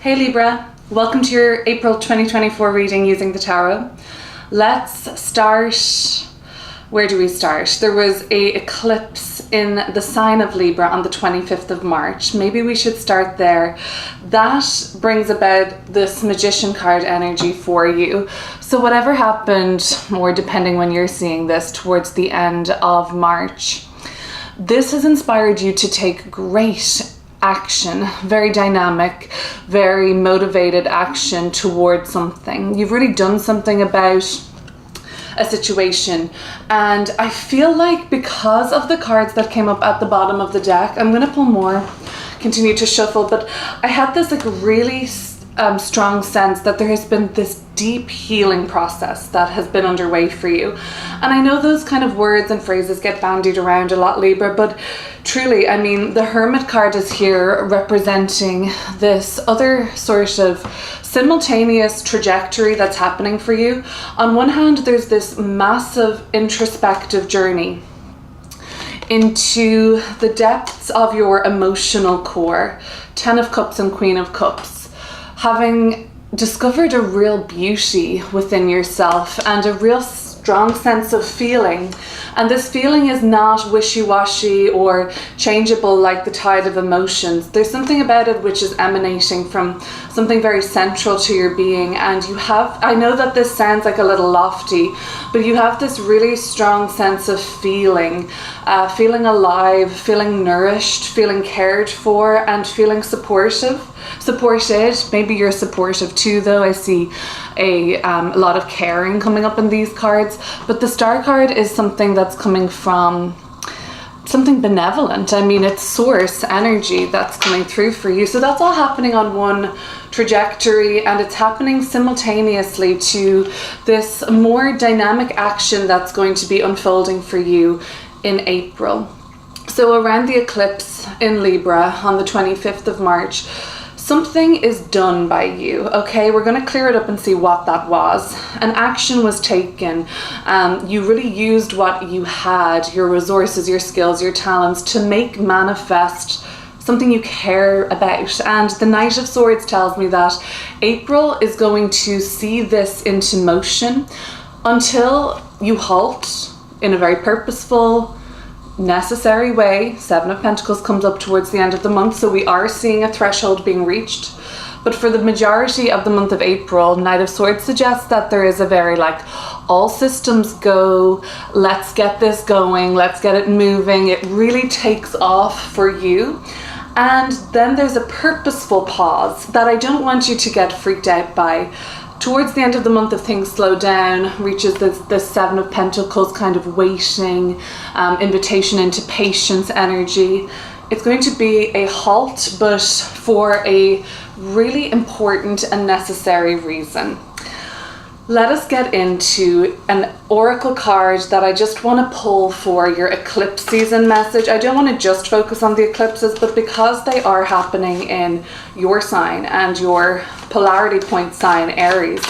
Hey Libra, welcome to your April 2024 reading using the tarot. Let's start. Where do we start? There was an eclipse in the sign of Libra on the 25th of March. Maybe we should start there. That brings about this Magician card energy for you. So whatever happened, or depending when you're seeing this, towards the end of March, this has inspired you to take great action, very dynamic, very motivated action towards something. You've really done something about a situation, and I feel like because of the cards that came up at the bottom of the deck, I'm gonna pull more, continue to shuffle, but I had this like really strong sense that there has been this deep healing process that has been underway for you. And I know those kind of words and phrases get bandied around a lot, Libra, but truly, I mean, the Hermit card is here representing this other sort of simultaneous trajectory that's happening for you. On one hand, there's this massive introspective journey into the depths of your emotional core, 10 of Cups and Queen of Cups, having discovered a real beauty within yourself and a real strong sense of feeling. And this feeling is not wishy-washy or changeable like the tide of emotions. There's something about it which is emanating from something very central to your being. And you have, I know that this sounds like a little lofty, but you have this really strong sense of feeling, feeling alive, feeling nourished, feeling cared for, and feeling supported. Maybe you're supportive too, though. I see a lot of caring coming up in these cards, but the Star card is something that's coming from something benevolent. I mean, it's source energy that's coming through for you. So that's all happening on one trajectory, and it's happening simultaneously to this more dynamic action that's going to be unfolding for you in April. So around the eclipse in Libra on the 25th of March, something is done by you, okay? We're going to clear it up and see what that was. An action was taken. You really used what you had, your resources, your skills, your talents, to make manifest something you care about. And the Knight of Swords tells me that April is going to see this into motion until you halt in a very purposeful, necessary way. Seven of Pentacles comes up towards the end of the month, so we are seeing a threshold being reached. But for the majority of the month of April, Knight of Swords suggests that there is a very like all systems go, let's get this going, let's get it moving. It really takes off for you. And then there's a purposeful pause that I don't want you to get freaked out by. Towards the end of the month, if things slow down, reaches the Seven of Pentacles kind of waiting, invitation into patience energy. It's going to be a halt, but for a really important and necessary reason. Let us get into an oracle card that I just want to pull for your eclipse season message. I don't want to just focus on the eclipses, but because they are happening in your sign and your polarity point sign, Aries,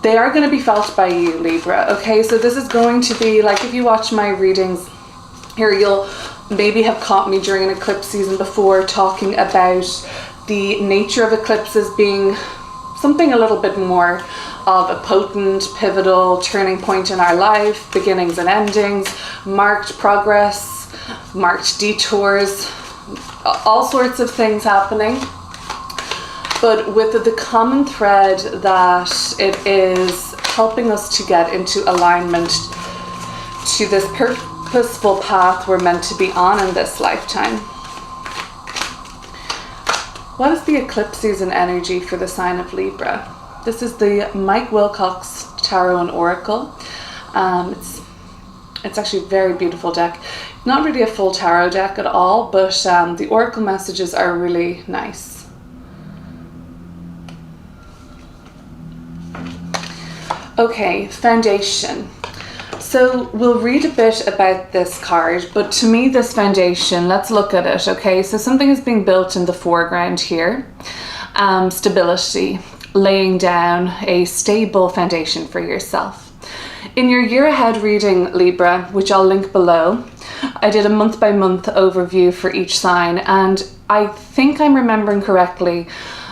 they are going to be felt by you, Libra. Okay, so this is going to be like, if you watch my readings here, you'll maybe have caught me during an eclipse season before talking about the nature of eclipses being something a little bit more of a potent, pivotal turning point in our life, beginnings and endings, marked progress, marked detours, all sorts of things happening. But with the common thread that it is helping us to get into alignment to this purposeful path we're meant to be on in this lifetime. What is the eclipse season energy for the sign of Libra? This is the Mike Wilcox Tarot and Oracle. It's actually a very beautiful deck. Not really a full tarot deck at all, but the oracle messages are really nice. Okay, foundation. So we'll read a bit about this card, but to me this foundation, let's look at it, okay? So something is being built in the foreground here. Stability, laying down a stable foundation for yourself. In your year ahead reading, Libra, which I'll link below, I did a month by month overview for each sign, and I think I'm remembering correctly,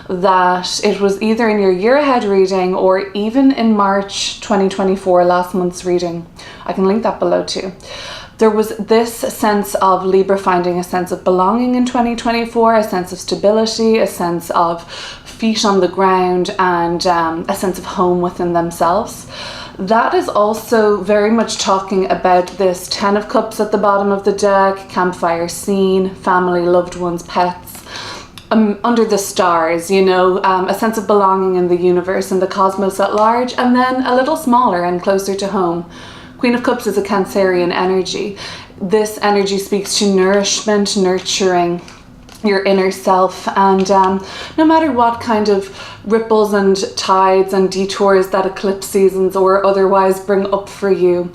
that it was either in your year ahead reading or even in March 2024, last month's reading. I can link that below too. There was this sense of Libra finding a sense of belonging in 2024, a sense of stability, a sense of feet on the ground, and a sense of home within themselves. That is also very much talking about this 10 of Cups at the bottom of the deck, campfire scene, family, loved ones, pets, under the stars, you know, a sense of belonging in the universe and the cosmos at large, and then a little smaller and closer to home. Queen of Cups is a Cancerian energy. This energy speaks to nourishment, nurturing your inner self, and no matter what kind of ripples and tides and detours that eclipse seasons or otherwise bring up for you,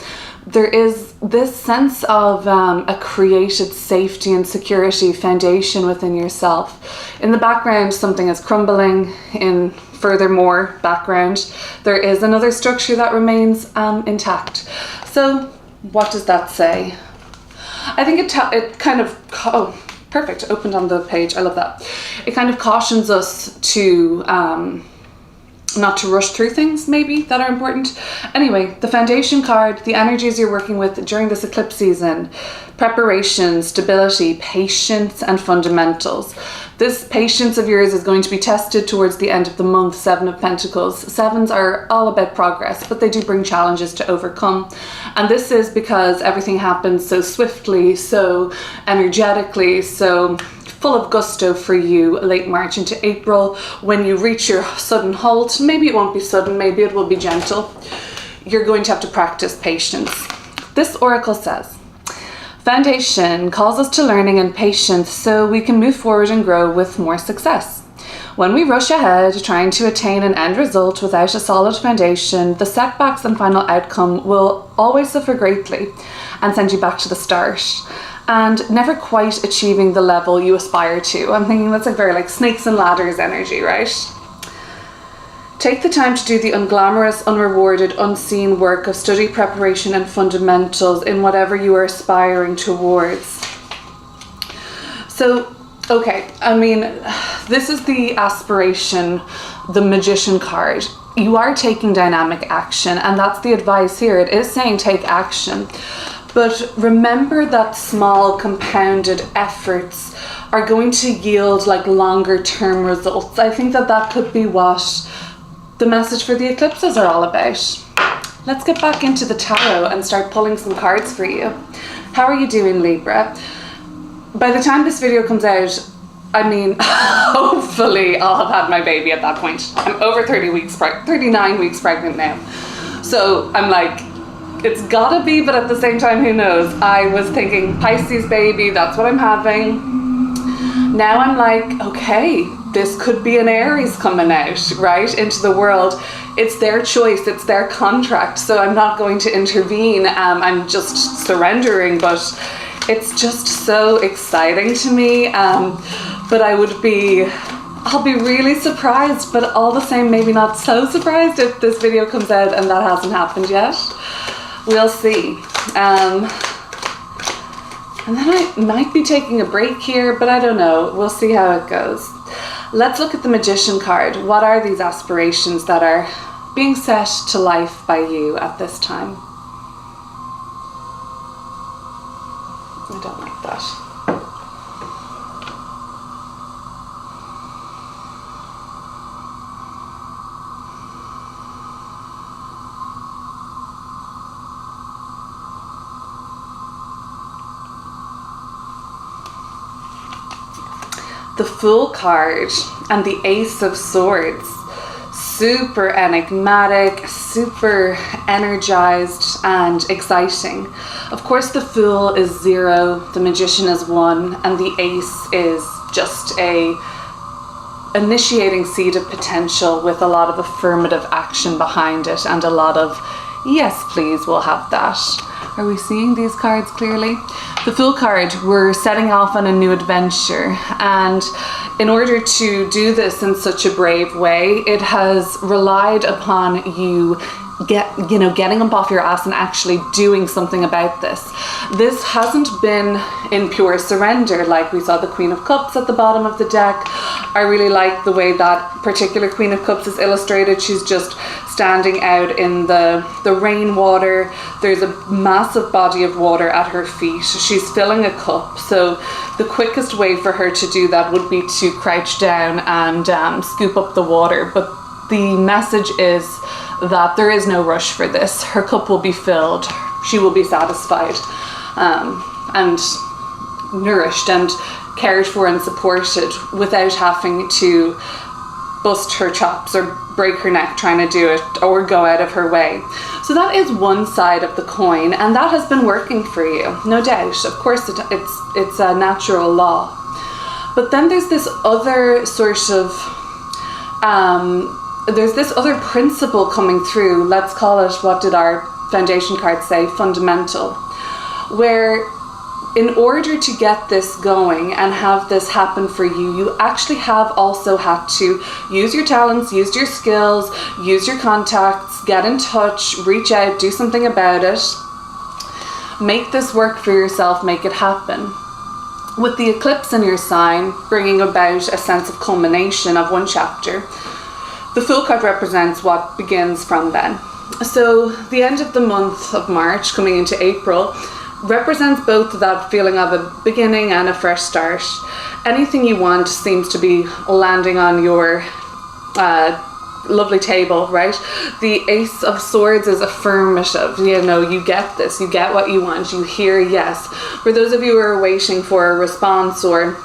there is this sense of a created safety and security foundation within yourself. In the background, something is crumbling. In furthermore background, there is another structure that remains intact. So what does that say? I think it kind of, oh, perfect, opened on the page, I love that. It kind of cautions us to not to rush through things maybe that are important. Anyway, the foundation card, the energies you're working with during this eclipse season: preparation, stability, patience, and fundamentals. This patience of yours is going to be tested towards the end of the month. 7 of Pentacles. Sevens are all about progress, but they do bring challenges to overcome. And this is because everything happens so swiftly, so energetically, so full of gusto for you late March into April. When you reach your sudden halt, maybe it won't be sudden, maybe it will be gentle, you're going to have to practice patience. This oracle says, foundation calls us to learning and patience so we can move forward and grow with more success. When we rush ahead trying to attain an end result without a solid foundation, the setbacks and final outcome will always suffer greatly and send you back to the start, and never quite achieving the level you aspire to. I'm thinking that's a very like snakes and ladders energy, right? Take the time to do the unglamorous, unrewarded, unseen work of study, preparation, and fundamentals in whatever you are aspiring towards. So, okay, I mean, this is the aspiration, the Magician card. You are taking dynamic action, and that's the advice here. It is saying take action. But remember that small compounded efforts are going to yield like longer term results. I think that could be what the message for the eclipses are all about. Let's get back into the tarot and start pulling some cards for you. How are you doing, Libra? By the time this video comes out, I mean, hopefully I'll have had my baby at that point. I'm over 39 weeks pregnant now. So I'm like, it's gotta be, but at the same time, who knows? I was thinking Pisces baby, that's what I'm having. Now I'm like, okay, this could be an Aries coming out, right, into the world. It's their choice, it's their contract, so I'm not going to intervene. I'm just surrendering, but it's just so exciting to me. But I'll be really surprised, but all the same, maybe not so surprised if this video comes out and that hasn't happened yet. We'll see. And then I might be taking a break here, but I don't know. We'll see how it goes. Let's look at the Magician card. What are these aspirations that are being set to life by you at this time? I don't like that. The Fool card and the Ace of Swords. Super enigmatic, super energized and exciting. Of course, the Fool is 0, the Magician is 1, and the Ace is just a initiating seed of potential with a lot of affirmative action behind it and a lot of yes please, we'll have that. Are we seeing these cards clearly? The Fool card, we're setting off on a new adventure, and in order to do this in such a brave way, it has relied upon you getting up off your ass and actually doing something about this. This hasn't been in pure surrender, like we saw the Queen of Cups at the bottom of the deck. I really like the way that particular Queen of Cups is illustrated. She's just standing out in the rainwater. There's a massive body of water at her feet. She's filling a cup, so the quickest way for her to do that would be to crouch down and scoop up the water. But the message is that there is no rush for this. Her cup will be filled. She will be satisfied and nourished and cared for and supported without having to bust her chops or break her neck trying to do it or go out of her way. So that is one side of the coin, and that has been working for you, no doubt. Of course, it's a natural law. But then there's this other sort of there's this other principle coming through. Let's call it, what did our foundation card say? Fundamental. Where in order to get this going and have this happen for you, you actually have also had to use your talents, use your skills, use your contacts, get in touch, reach out, do something about it. Make this work for yourself, make it happen. With the eclipse in your sign, bringing about a sense of culmination of one chapter, the Fool card represents what begins from then. So the end of the month of March, coming into April, represents both that feeling of a beginning and a fresh start. Anything you want seems to be landing on your lovely table, right? The Ace of Swords is affirmative. You get this, you get what you want, you hear yes. For those of you who are waiting for a response, or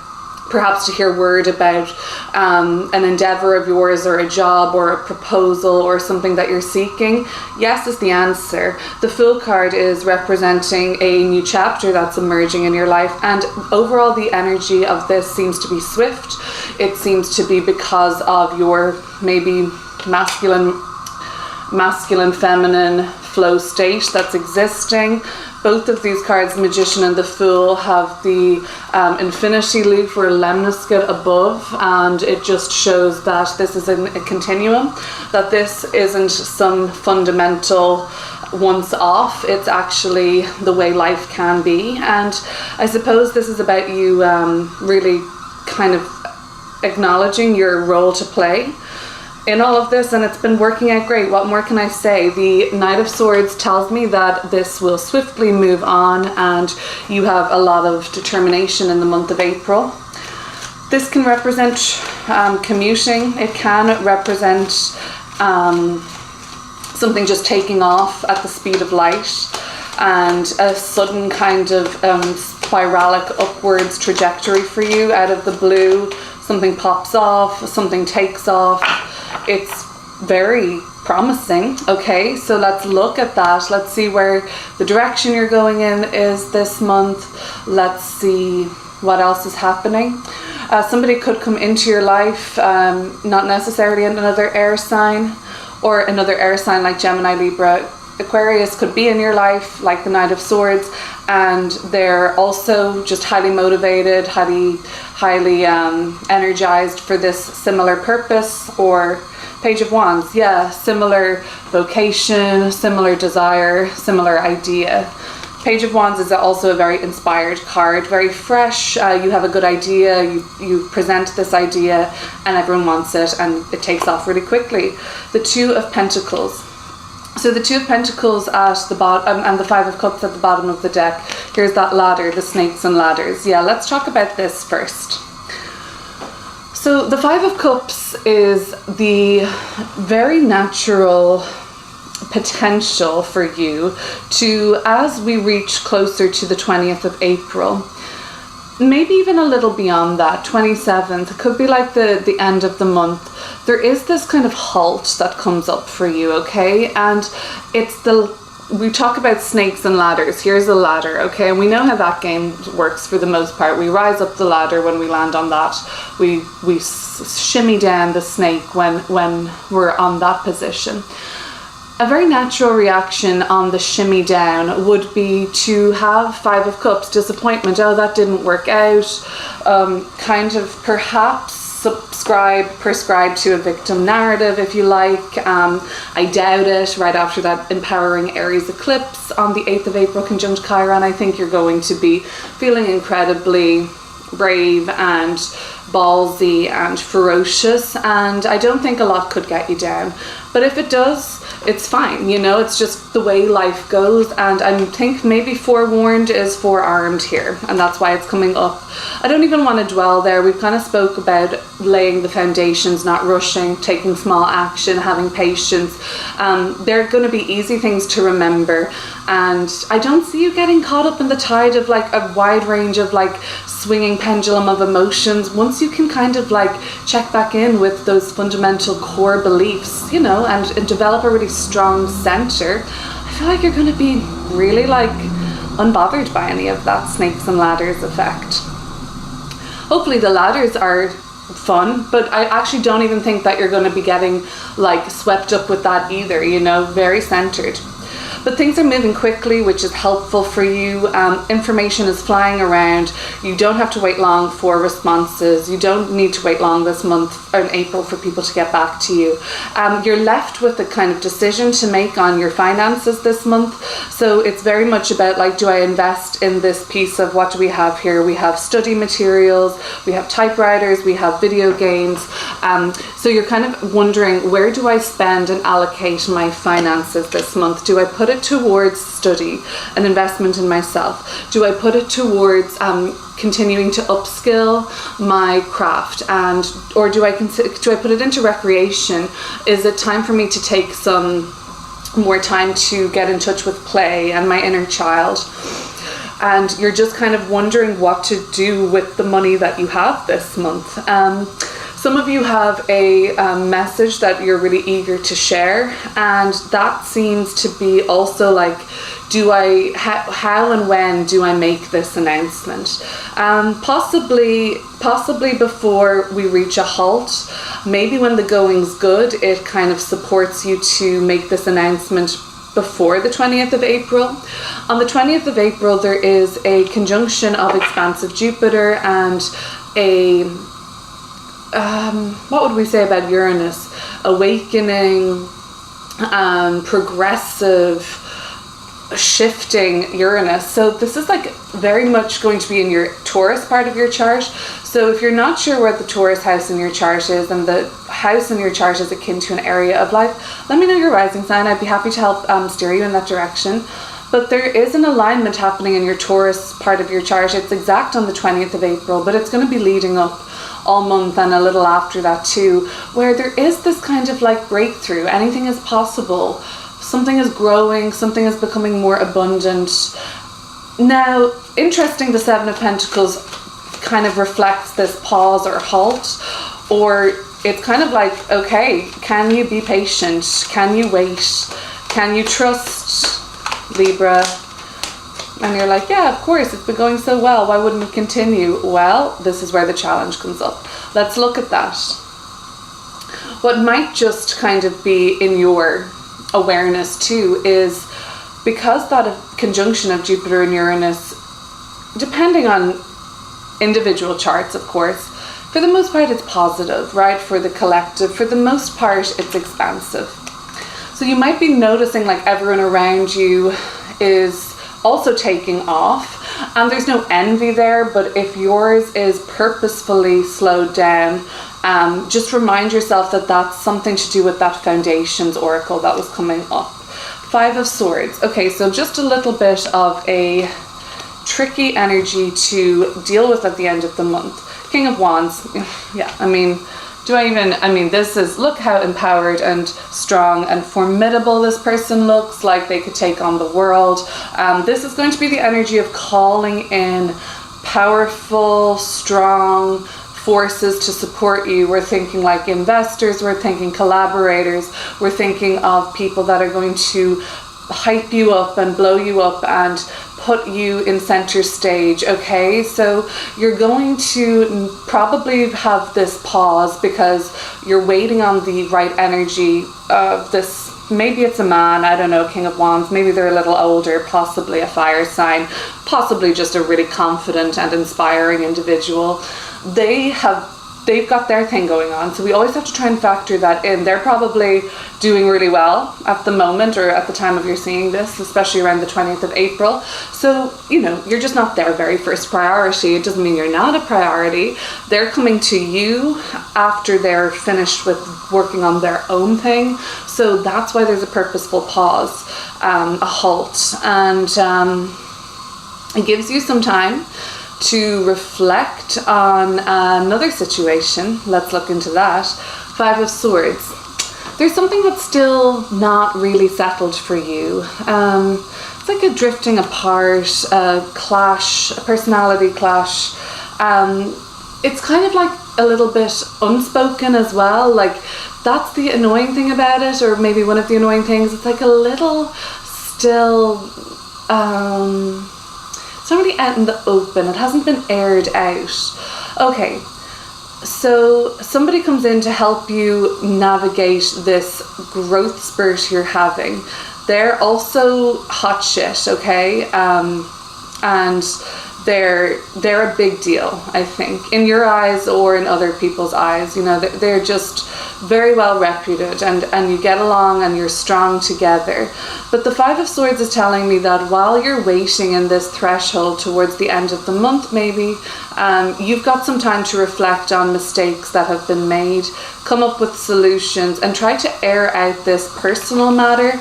perhaps to hear word about an endeavor of yours or a job or a proposal or something that you're seeking, yes is the answer. The Fool card is representing a new chapter that's emerging in your life, and overall the energy of this seems to be swift. It seems to be because of your maybe masculine feminine flow state that's existing. Both of these cards, Magician and the Fool, have the infinity leaf or lemniscate above, and it just shows that this is a continuum, that this isn't some fundamental once off. It's actually the way life can be. And I suppose this is about you really kind of acknowledging your role to play in all of this, and it's been working out great. What more can I say? The Knight of Swords tells me that this will swiftly move on, and you have a lot of determination in the month of April. This can represent commuting. It can represent something just taking off at the speed of light, and a sudden kind of spiralic upwards trajectory for you out of the blue. Something pops off, something takes off. It's very promising. Okay, so let's look at that. Let's see where the direction you're going in is this month. Let's see what else is happening. Somebody could come into your life, not necessarily another air sign, or another air sign like Gemini, Libra. Aquarius could be in your life, like the Knight of Swords, and they're also just highly motivated, highly energized for this similar purpose. Or Page of Wands, yeah, similar vocation, similar desire, similar idea. Page of Wands is also a very inspired card, very fresh. You have a good idea, you present this idea, and everyone wants it, and it takes off really quickly. The Two of Pentacles. So the Two of Pentacles at the bottom and the Five of Cups at the bottom of the deck. Here's that ladder, the snakes and ladders. Yeah, let's talk about this first. So the Five of Cups is the very natural potential for you to, as we reach closer to the 20th of April, maybe even a little beyond that, 27th, it could be like the end of the month, there is this kind of halt that comes up for you, okay? And we talk about snakes and ladders. Here's a ladder, okay? And we know how that game works for the most part. We rise up the ladder when we land on that. We shimmy down the snake when we're on that position. A very natural reaction on the shimmy down would be to have Five of Cups, disappointment. Oh, that didn't work out. Kind of perhaps prescribe to a victim narrative if you like. I doubt it. Right after that empowering Aries eclipse on the 8th of April conjunct Chiron, I think you're going to be feeling incredibly brave and ballsy and ferocious, and I don't think a lot could get you down. But if it does, it's fine, you know, it's just the way life goes. And I think maybe forewarned is forearmed here, and that's why it's coming up. I don't even want to dwell there. We've kind of spoke about laying the foundations, not rushing, taking small action, having patience. They're going to be easy things to remember, and I don't see you getting caught up in the tide of like a wide range of like swinging pendulum of emotions. Once you can kind of like check back in with those fundamental core beliefs, you know, and develop a really strong center, I feel like you're going to be really like unbothered by any of that snakes and ladders effect. Hopefully the ladders are fun, but I actually don't even think that you're going to be getting like swept up with that either, you know, very centered. But things are moving quickly, which is helpful for you. Information is flying around. You don't have to wait long for responses. You don't need to wait long this month or in April for people to get back to you. You're left with a kind of decision to make on your finances this month. So it's very much about like, do I invest in this piece of, what do we have here? We have study materials, we have typewriters, we have video games. So you're kind of wondering, where do I spend and allocate my finances this month? Do I put it towards study, an investment in myself? Do I put it towards continuing to upskill my craft, or do I put it into recreation? Is it time for me to take some more time to get in touch with play and my inner child? And you're just kind of wondering what to do with the money that you have this month. Some of you have a message that you're really eager to share, and that seems to be also like, how and when do I make this announcement? Possibly before we reach a halt. Maybe when the going's good, it kind of supports you to make this announcement before the 20th of April. On the 20th of April, there is a conjunction of expansive Jupiter and a what would we say about Uranus? Awakening, progressive, shifting Uranus. So this is like very much going to be in your Taurus part of your chart. So if you're not sure where the Taurus house in your chart is, and the house in your chart is akin to an area of life, let me know your rising sign. I'd be happy to help steer you in that direction. But there is an alignment happening in your Taurus part of your chart. It's exact on the 20th of April, but it's going to be leading up all month and a little after that too, where there is this kind of like breakthrough. Anything is possible. Something is growing. Something is becoming more abundant. Now, interesting, the Seven of Pentacles kind of reflects this pause or halt, or it's kind of like, okay, can you be patient? Can you wait? Can you trust, Libra? And you're like, yeah, of course, it's been going so well. Why wouldn't it continue? Well, this is where the challenge comes up. Let's look at that. What might just kind of be in your awareness too is, because that conjunction of Jupiter and Uranus, depending on individual charts, of course, for the most part, it's positive, right? For the collective, for the most part, it's expansive. So you might be noticing like everyone around you is also taking off, and there's no envy there, but if yours is purposefully slowed down, just remind yourself that that's something to do with that foundations oracle that was coming up. Five of Swords. Okay, so just a little bit of a tricky energy to deal with at the end of the month. King of Wands. Yeah, I mean, this is, look how empowered and strong and formidable this person looks, like they could take on the world. This is going to be the energy of calling in powerful, strong forces to support you. We're thinking like investors, we're thinking collaborators, we're thinking of people that are going to hype you up and blow you up and put you in center stage. Okay, so you're going to probably have this pause because you're waiting on the right energy of this. Maybe it's a man, I don't know, King of Wands, maybe they're a little older, possibly a fire sign, possibly just a really confident and inspiring individual. They have they've got their thing going on. So we always have to try and factor that in. They're probably doing really well at the moment, or at the time of you're seeing this, especially around the 20th of April. So, you know, you're just not their very first priority. It doesn't mean you're not a priority. They're coming to you after they're finished with working on their own thing. So that's why there's a purposeful pause, a halt, and it gives you some time to reflect on another situation. Let's look into that. 5 of Swords. There's something that's still not really settled for you. It's like a drifting apart, a clash, a personality clash. It's kind of like a little bit unspoken as well. Like, that's the annoying thing about it, or maybe one of the annoying things. It's like a little still, it's not really out in the open. It hasn't been aired out. Okay, so somebody comes in to help you navigate this growth spurt you're having. They're also hot shit, okay? And they're a big deal, I think, in your eyes or in other people's eyes. You know, they're just very well reputed, and you get along and you're strong together. But the 5 of Swords is telling me that while you're waiting in this threshold towards the end of the month, maybe, you've got some time to reflect on mistakes that have been made, come up with solutions, and try to air out this personal matter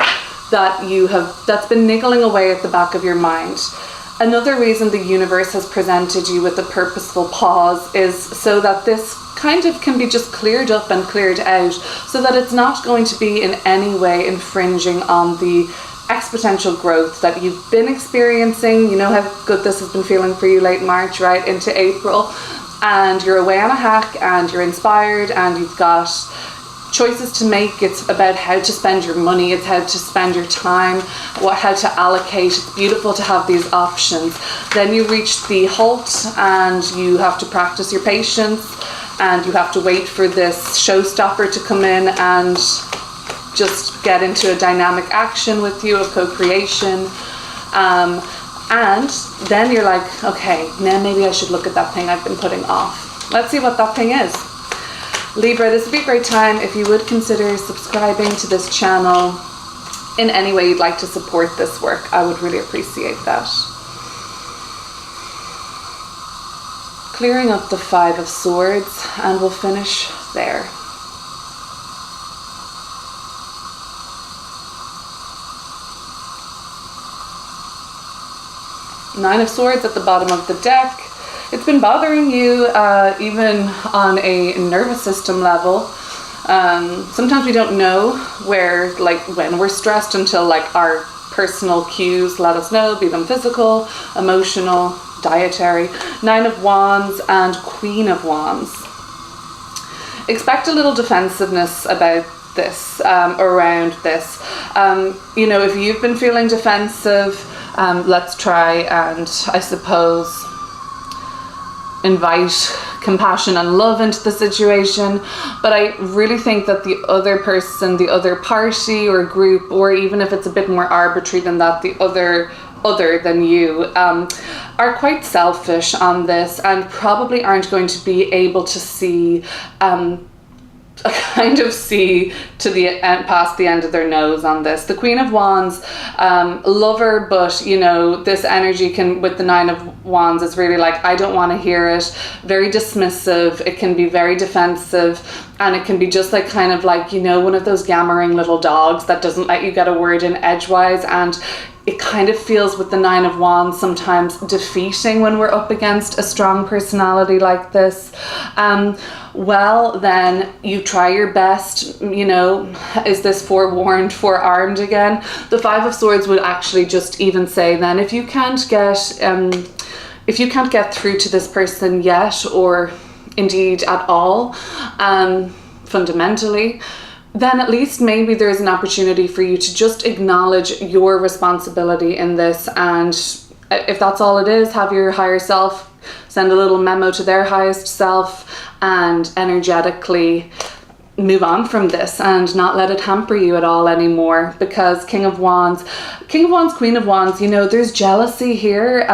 that's been niggling away at the back of your mind. Another reason the universe has presented you with a purposeful pause is so that this kind of can be just cleared up and cleared out, so that it's not going to be in any way infringing on the exponential growth that you've been experiencing. You know how good this has been feeling for you late March, right, into April, and you're away on a hack and you're inspired and you've got choices to make. It's about how to spend your money, it's how to spend your time, how to allocate. It's beautiful to have these options. Then you reach the halt and you have to practice your patience, and you have to wait for this showstopper to come in and just get into a dynamic action with you of co-creation. And then you're like, okay, now maybe I should look at that thing I've been putting off. Let's see what that thing is. Libra, this would be a great time if you would consider subscribing to this channel in any way you'd like to support this work. I would really appreciate that. Clearing up the 5 of Swords, and we'll finish there. Nine of Swords at the bottom of the deck. It's been bothering you, even on a nervous system level. Sometimes we don't know when we're stressed until like our personal cues let us know, be them physical, emotional, dietary. 9 of Wands and Queen of Wands. Expect a little defensiveness about this, around this. You know, if you've been feeling defensive, let's try and, I suppose, invite compassion and love into the situation. But I really think that the other person, the other party or group, or even if it's a bit more arbitrary than that, the other than you, are quite selfish on this, and probably aren't going to be able to see see to the past the end of their nose on this. The Queen of Wands, lover, but you know, this energy can, with the 9 of Wands, is really like, I don't want to hear it. Very dismissive. It can be very defensive, and it can be just like kind of like, you know, one of those yammering little dogs that doesn't let you get a word in edgewise. And it kind of feels with the 9 of Wands sometimes defeating when we're up against a strong personality like this. Well, then you try your best, you know, is this forewarned, forearmed again? The 5 of Swords would actually just even say then, if you can't get through to this person yet, or indeed at all, fundamentally, then at least maybe there's an opportunity for you to just acknowledge your responsibility in this. And if that's all it is, have your higher self send a little memo to their highest self and energetically move on from this and not let it hamper you at all anymore. Because King of Wands, Queen of Wands, you know, there's jealousy here.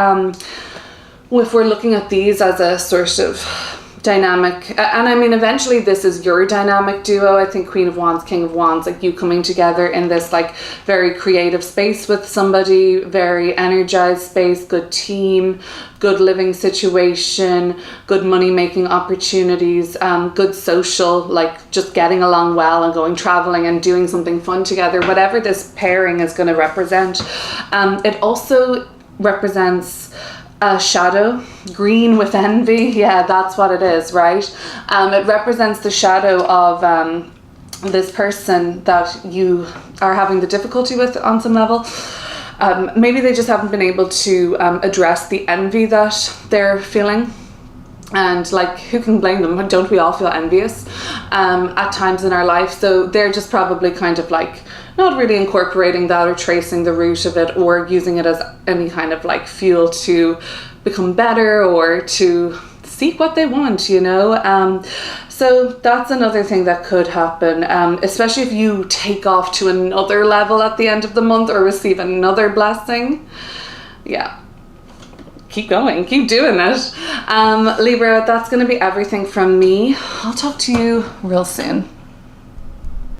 If we're looking at these as a sort of dynamic, and I mean eventually this is your dynamic duo. I think Queen of Wands, King of Wands, like you coming together in this like very creative space with somebody, very energized space, good team, good living situation, good money making opportunities, good social, like just getting along well and going traveling and doing something fun together, whatever this pairing is going to represent. It also represents a shadow, green with envy. Yeah, that's what it is, right? It represents the shadow of this person that you are having the difficulty with on some level. Maybe they just haven't been able to address the envy that they're feeling. And like, who can blame them? Don't we all feel envious at times in our life? So they're just probably kind of like not really incorporating that or tracing the root of it or using it as any kind of like fuel to become better or to seek what they want, you know? So that's another thing that could happen, especially if you take off to another level at the end of the month or receive another blessing. Yeah. Keep going, keep doing it. Libra, that's going to be everything from me. I'll talk to you real soon.